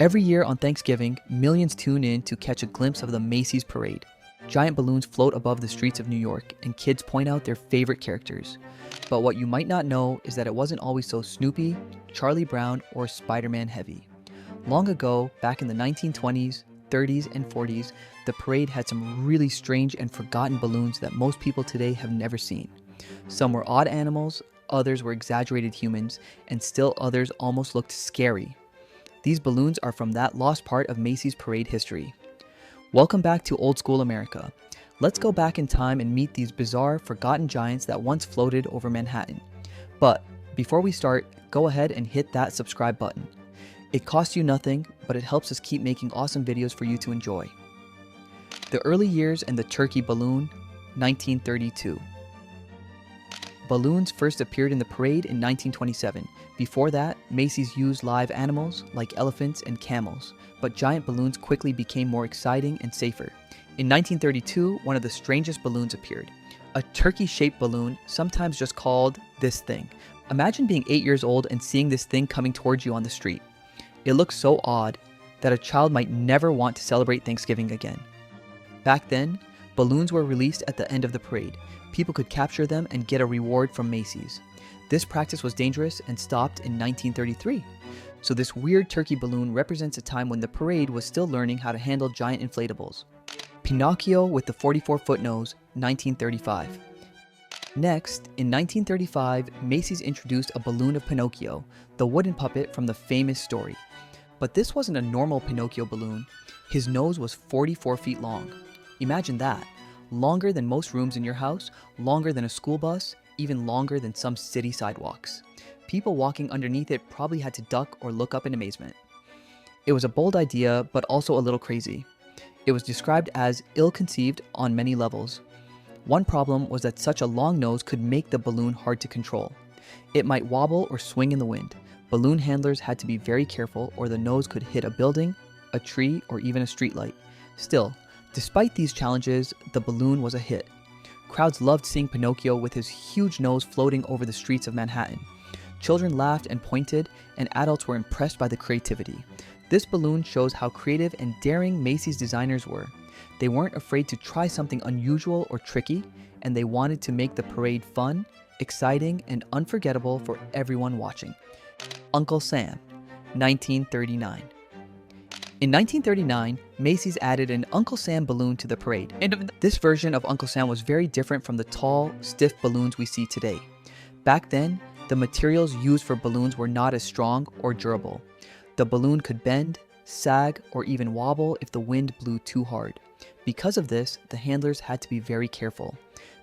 Every year on Thanksgiving, millions tune in to catch a glimpse of the Macy's parade. Giant balloons float above the streets of New York, and kids point out their favorite characters. But what you might not know is that it wasn't always so Snoopy, Charlie Brown, or Spider-Man heavy. Long ago, back in the 1920s, 30s, and 40s, the parade had some really strange and forgotten balloons that most people today have never seen. Some were odd animals, others were exaggerated humans, and still others almost looked scary. These balloons are from that lost part of Macy's parade history. Welcome back to Old School America. Let's go back in time and meet these bizarre, forgotten giants that once floated over Manhattan. But before we start, go ahead and hit that subscribe button. It costs you nothing, but it helps us keep making awesome videos for you to enjoy. The early years and the turkey balloon, 1932. Balloons first appeared in the parade in 1927. Before that, Macy's used live animals like elephants and camels, but giant balloons quickly became more exciting and safer. In 1932, one of the strangest balloons appeared. A turkey-shaped balloon, sometimes just called this thing. Imagine being 8 years old and seeing this thing coming towards you on the street. It looks so odd that a child might never want to celebrate Thanksgiving again. Back then, balloons were released at the end of the parade. People could capture them and get a reward from Macy's. This practice was dangerous and stopped in 1933. So this weird turkey balloon represents a time when the parade was still learning how to handle giant inflatables. Pinocchio with the 44-foot nose, 1935. Next, in 1935, Macy's introduced a balloon of Pinocchio, the wooden puppet from the famous story. But this wasn't a normal Pinocchio balloon. His nose was 44 feet long. Imagine that. Longer than most rooms in your house, longer than a school bus, even longer than some city sidewalks. People walking underneath it probably had to duck or look up in amazement. It was a bold idea, but also a little crazy. It was described as ill-conceived on many levels. One problem was that such a long nose could make the balloon hard to control. It might wobble or swing in the wind. Balloon handlers had to be very careful or the nose could hit a building, a tree, or even a streetlight. Still, despite these challenges, the balloon was a hit. Crowds loved seeing Pinocchio with his huge nose floating over the streets of Manhattan. Children laughed and pointed, and adults were impressed by the creativity. This balloon shows how creative and daring Macy's designers were. They weren't afraid to try something unusual or tricky, and they wanted to make the parade fun, exciting, and unforgettable for everyone watching. Uncle Sam, 1939. In 1939, Macy's added an Uncle Sam balloon to the parade. And this version of Uncle Sam was very different from the tall, stiff balloons we see today. Back then, the materials used for balloons were not as strong or durable. The balloon could bend, sag, or even wobble if the wind blew too hard. Because of this, the handlers had to be very careful.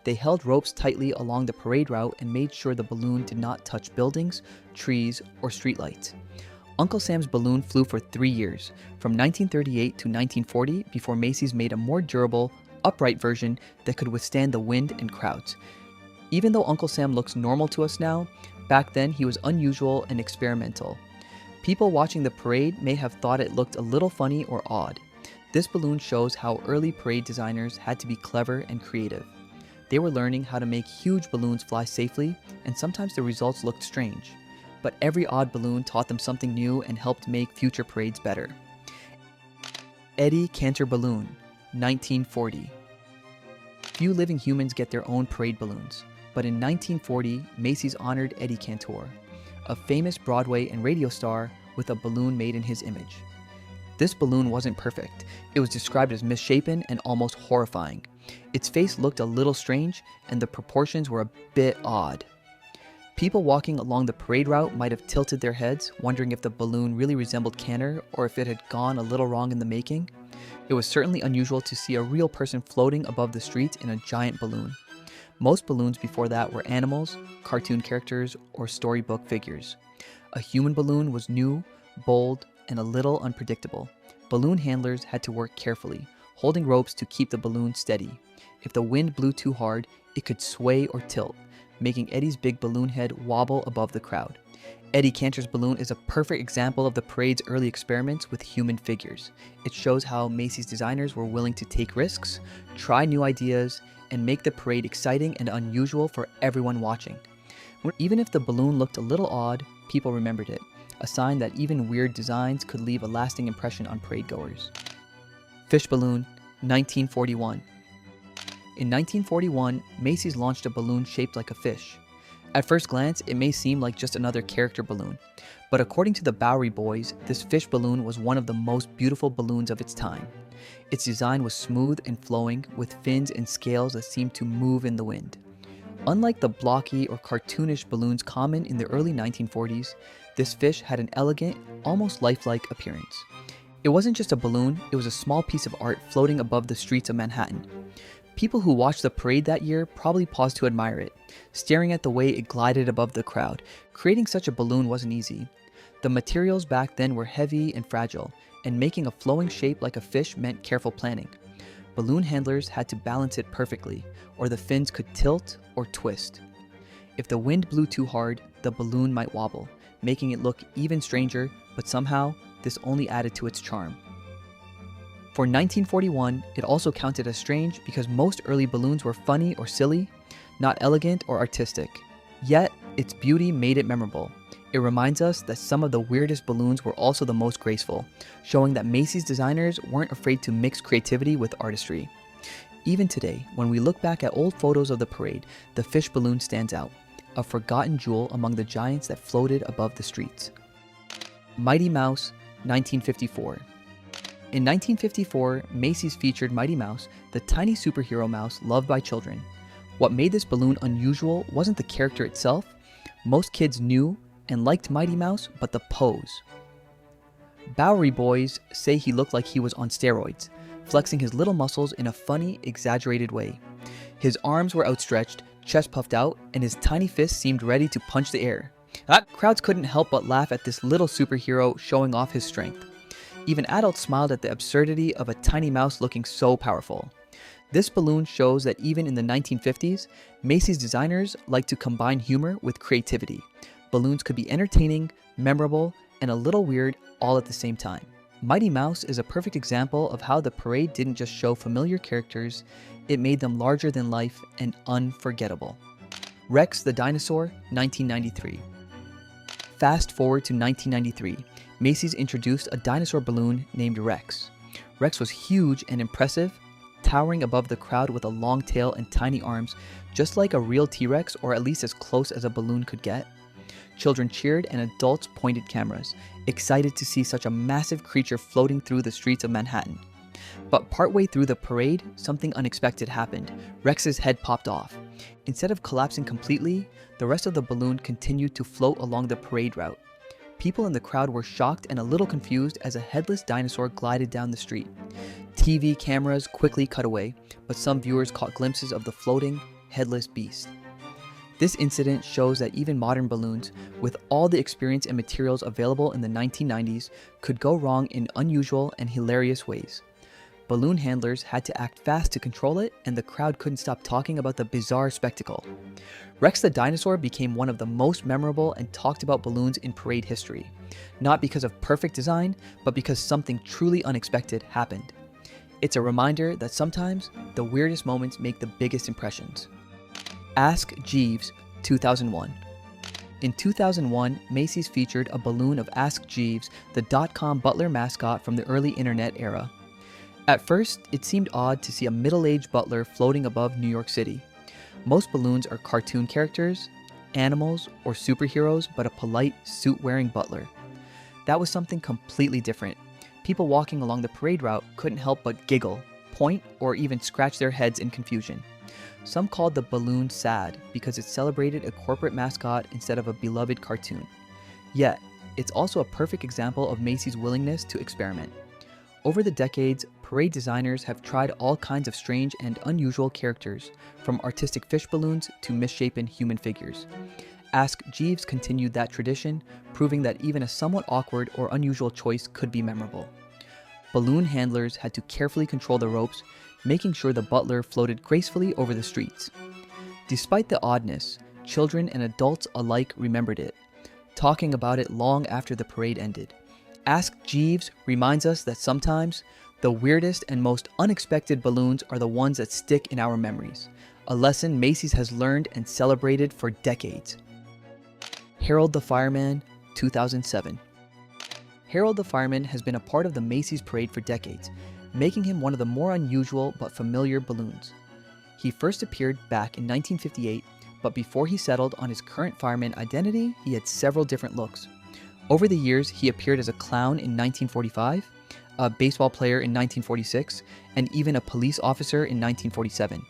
They held ropes tightly along the parade route and made sure the balloon did not touch buildings, trees, or streetlights. Uncle Sam's balloon flew for 3 years, from 1938 to 1940, before Macy's made a more durable, upright version that could withstand the wind and crowds. Even though Uncle Sam looks normal to us now, back then he was unusual and experimental. People watching the parade may have thought it looked a little funny or odd. This balloon shows how early parade designers had to be clever and creative. They were learning how to make huge balloons fly safely, and sometimes the results looked strange. But every odd balloon taught them something new and helped make future parades better. Eddie Cantor Balloon, 1940. Few living humans get their own parade balloons, but in 1940, Macy's honored Eddie Cantor, a famous Broadway and radio star with a balloon made in his image. This balloon wasn't perfect. It was described as misshapen and almost horrifying. Its face looked a little strange, and the proportions were a bit odd. People walking along the parade route might have tilted their heads, wondering if the balloon really resembled Cantor or if it had gone a little wrong in the making. It was certainly unusual to see a real person floating above the streets in a giant balloon. Most balloons before that were animals, cartoon characters, or storybook figures. A human balloon was new, bold, and a little unpredictable. Balloon handlers had to work carefully, holding ropes to keep the balloon steady. If the wind blew too hard, it could sway or tilt, making Eddie's big balloon head wobble above the crowd. Eddie Cantor's balloon is a perfect example of the parade's early experiments with human figures. It shows how Macy's designers were willing to take risks, try new ideas, and make the parade exciting and unusual for everyone watching. Even if the balloon looked a little odd, people remembered it. a sign that even weird designs could leave a lasting impression on parade goers. Fish balloon, 1941. In 1941, Macy's launched a balloon shaped like a fish. At first glance, it may seem like just another character balloon, but according to the Bowery Boys, this fish balloon was one of the most beautiful balloons of its time. Its design was smooth and flowing, with fins and scales that seemed to move in the wind. Unlike the blocky or cartoonish balloons common in the early 1940s, this fish had an elegant, almost lifelike appearance. It wasn't just a balloon, it was a small piece of art floating above the streets of Manhattan. People who watched the parade that year probably paused to admire it, staring at the way it glided above the crowd. Creating such a balloon wasn't easy. The materials back then were heavy and fragile, and making a flowing shape like a fish meant careful planning. Balloon handlers had to balance it perfectly, or the fins could tilt or twist. If the wind blew too hard, the balloon might wobble, making it look even stranger, but somehow, this only added to its charm. For 1941, it also counted as strange because most early balloons were funny or silly, not elegant or artistic. Yet, its beauty made it memorable. It reminds us that some of the weirdest balloons were also the most graceful, showing that Macy's designers weren't afraid to mix creativity with artistry. Even today, when we look back at old photos of the parade, the fish balloon stands out, a forgotten jewel among the giants that floated above the streets. Mighty Mouse, 1954. In 1954, Macy's featured Mighty Mouse, the tiny superhero mouse loved by children. What made this balloon unusual wasn't the character itself. Most kids knew and liked Mighty Mouse, but the pose. Bowery Boys say he looked like he was on steroids, flexing his little muscles in a funny, exaggerated way. His arms were outstretched, chest puffed out, and his tiny fists seemed ready to punch the air. Crowds couldn't help but laugh at this little superhero showing off his strength. Even adults smiled at the absurdity of a tiny mouse looking so powerful. This balloon shows that even in the 1950s, Macy's designers liked to combine humor with creativity. Balloons could be entertaining, memorable, and a little weird all at the same time. Mighty Mouse is a perfect example of how the parade didn't just show familiar characters, it made them larger than life and unforgettable. Rex the Dinosaur, 1993. Fast forward to 1993. Macy's introduced a dinosaur balloon named Rex. Rex was huge and impressive, towering above the crowd with a long tail and tiny arms, just like a real T-Rex, or at least as close as a balloon could get. Children cheered and adults pointed cameras, excited to see such a massive creature floating through the streets of Manhattan. But partway through the parade, something unexpected happened. Rex's head popped off. Instead of collapsing completely, the rest of the balloon continued to float along the parade route. People in the crowd were shocked and a little confused as a headless dinosaur glided down the street. TV cameras quickly cut away, but some viewers caught glimpses of the floating, headless beast. This incident shows that even modern balloons, with all the experience and materials available in the 1990s, could go wrong in unusual and hilarious ways. Balloon handlers had to act fast to control it, and the crowd couldn't stop talking about the bizarre spectacle. Rex the Dinosaur became one of the most memorable and talked about balloons in parade history, not because of perfect design, but because something truly unexpected happened. It's a reminder that sometimes the weirdest moments make the biggest impressions. Ask Jeeves, 2001. In 2001, Macy's featured a balloon of Ask Jeeves, the dot-com butler mascot from the early internet era. At first, it seemed odd to see a middle-aged butler floating above New York City. Most balloons are cartoon characters, animals, or superheroes, but a polite, suit-wearing butler. That was something completely different. People walking along the parade route couldn't help but giggle, point, or even scratch their heads in confusion. Some called the balloon sad because it celebrated a corporate mascot instead of a beloved cartoon. Yet, it's also a perfect example of Macy's willingness to experiment. Over the decades, parade designers have tried all kinds of strange and unusual characters, from artistic fish balloons to misshapen human figures. Ask Jeeves continued that tradition, proving that even a somewhat awkward or unusual choice could be memorable. Balloon handlers had to carefully control the ropes, making sure the butler floated gracefully over the streets. Despite the oddness, children and adults alike remembered it, talking about it long after the parade ended. Ask Jeeves reminds us that sometimes the weirdest and most unexpected balloons are the ones that stick in our memories, a lesson Macy's has learned and celebrated for decades. Harold the Fireman, 2007. Harold the Fireman has been a part of the Macy's parade for decades, making him one of the more unusual but familiar balloons. He first appeared back in 1958, but before he settled on his current fireman identity, he had several different looks. Over the years, he appeared as a clown in 1945, a baseball player in 1946, and even a police officer in 1947.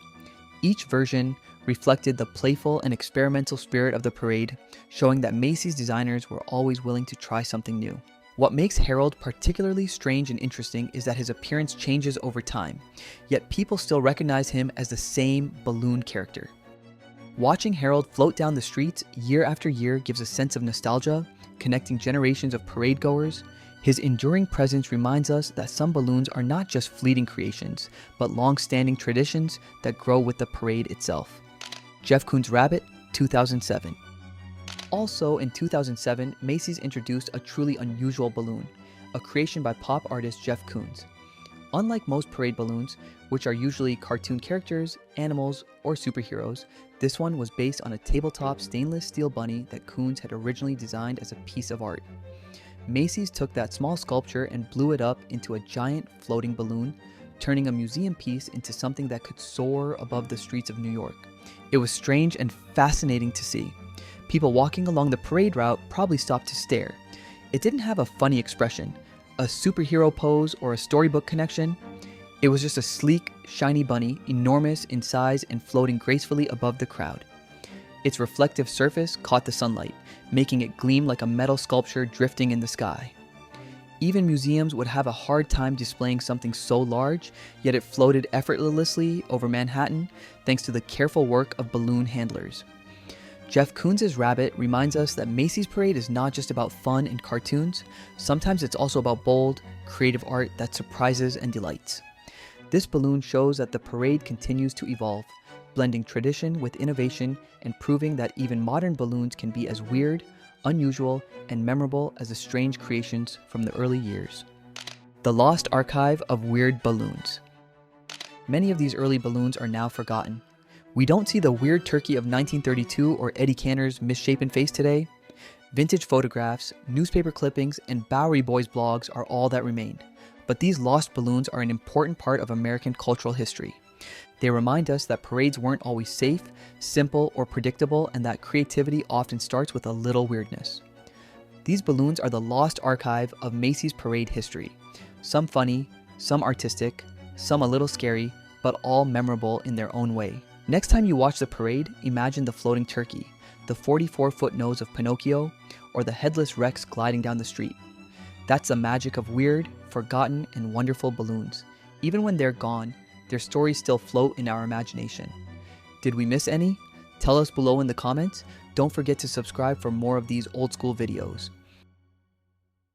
Each version reflected the playful and experimental spirit of the parade, showing that Macy's designers were always willing to try something new. What makes Harold particularly strange and interesting is that his appearance changes over time, yet people still recognize him as the same balloon character. Watching Harold float down the streets year after year gives a sense of nostalgia, connecting generations of parade goers. His enduring presence reminds us that some balloons are not just fleeting creations, but long-standing traditions that grow with the parade itself. Jeff Koons Rabbit, 2007. Also in 2007, Macy's introduced a truly unusual balloon, a creation by pop artist Jeff Koons. Unlike most parade balloons, which are usually cartoon characters, animals, or superheroes, this one was based on a tabletop stainless steel bunny that Koons had originally designed as a piece of art. Macy's took that small sculpture and blew it up into a giant floating balloon, turning a museum piece into something that could soar above the streets of New York. It was strange and fascinating to see. People walking along the parade route probably stopped to stare. It didn't have a funny expression, a superhero pose, or a storybook connection. It was just a sleek, shiny bunny, enormous in size and floating gracefully above the crowd. Its reflective surface caught the sunlight, making it gleam like a metal sculpture drifting in the sky. Even museums would have a hard time displaying something so large, yet it floated effortlessly over Manhattan thanks to the careful work of balloon handlers. Jeff Koons' Rabbit reminds us that Macy's Parade is not just about fun and cartoons. Sometimes it's also about bold, creative art that surprises and delights. This balloon shows that the parade continues to evolve, blending tradition with innovation and proving that even modern balloons can be as weird, unusual, and memorable as the strange creations from the early years. The Lost Archive of Weird Balloons. Many of these early balloons are now forgotten. We don't see the weird turkey of 1932 or Eddie Cantor's misshapen face today. Vintage photographs, newspaper clippings, and Bowery Boys blogs are all that remain. But these lost balloons are an important part of American cultural history. They remind us that parades weren't always safe, simple, or predictable, and that creativity often starts with a little weirdness. These balloons are the lost archive of Macy's parade history. Some funny, some artistic, some a little scary, but all memorable in their own way. Next time you watch the parade, imagine the floating turkey, the 44-foot nose of Pinocchio, or the headless Rex gliding down the street. That's the magic of weird, forgotten, and wonderful balloons. Even when they're gone, their stories still float in our imagination. Did we miss any? Tell us below in the comments. Don't forget to subscribe for more of these old school videos.